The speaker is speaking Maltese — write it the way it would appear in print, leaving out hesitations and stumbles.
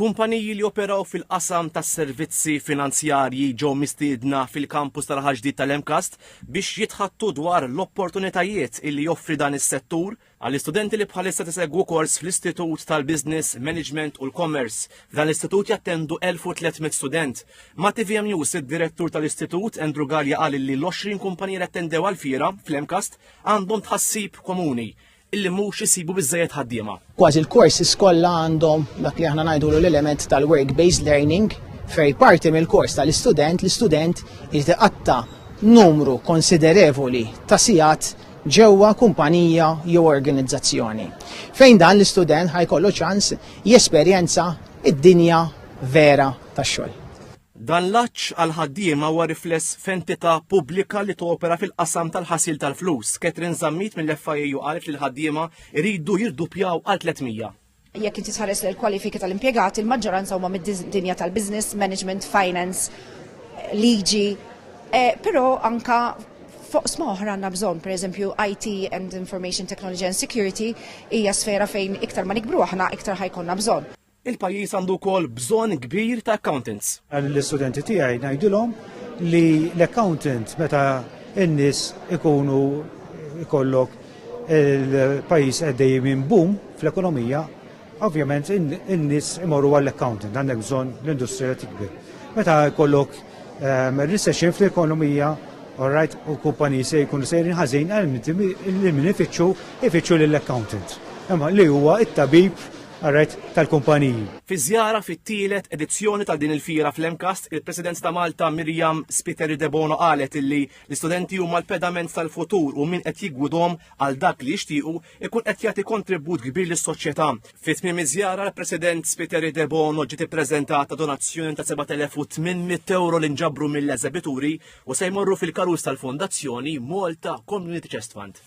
Kumpaniji li operaw fil-qasam tas-servizzi finanzjarji ġew mistiedna fil-kampus tal-ħaġdid tal-MCAST biex jitħattu dwar l-opportunitajiet illi joffri dan is-settur għall-istudenti li bħalissa tisegwu kors fl-Istitut tal-Business Management u l-Commerce. F'dan l-istitut jattendu 1300 student. Ma' TVM News id-direttur tal-istitut Andrew Gallia qal li l-20 kumpanija li attendew għal-fira fl-MCAST għandhom tħassib komuni illi mhux isibu biżżejjed ħaddiema. Kważi l-courses kollha għandhom dak li aħna ngħidulu l-element tal-work-based learning fej parti mill-kors tal-istudent l-istudent jitqatta numru konsiderevoli ta' sigħat ġewwa kumpanija jew organizzazzjoni. Fejn dan l-istudent ħajkollu ċans jesperjenza id-dinja vera tax-xogħol. Dan l-aċċ għal ħaddiema huwa rifless f'entità pubblika li topera fil-qasam tal-ħasil tal-flus. Catherine Zammit mill-FIU qalet li l-ħaddiema iridu jirdupjaw għal 300. Jekk inti tħares l-kwalifiki tal-impjegati, il-maġġoranza huma mid-dinja tal-business, management, finance, liġi, però anka fuq smoħra għandna bżonn, pereżempju IT and Information Technology and Security hija sfera fejn iktar ma nikbru aħna iktar ħajkonna bżonn. Il-pajjiż għandu wkoll bżonn kbir ta' accountants. L-istudenti tiegħi ngħidulhom li l-accountant meta n-nies ikunu ikollok il-pajjiż qegħdej minn boom fl-ekonomija, ovvjament in-nies imorru għall-accountant, għandek bżonn l-industrija tikber. Meta jkollok recession fl-ekonomija, alright, u kumpaniji se jkunu sejrin ħażin li min ifittxu lill-accountant. Imma li huwa it-tabib tal-kumpaniji. Fi żjara fit-tielet edizzjoni tal din il-fira fl-MCAST, il-President ta' Malta Miriam Spiteri De Bono qalet illi l-istudenti huma l-pedament tal-futur u min qed jiggwidhom għal dak li jixtiequ ikun qed jagħti kontribut kbir lis-soċjetà. Fit-tmiem iż-żjara l-President Spiteri De Bono ġiet ippreżentata donazzjoni ta' 7,800 euro li nġabru mill-eżebituri u se jmorru fil-karus tal-Fondazzjoni Malta Community Chest Fund.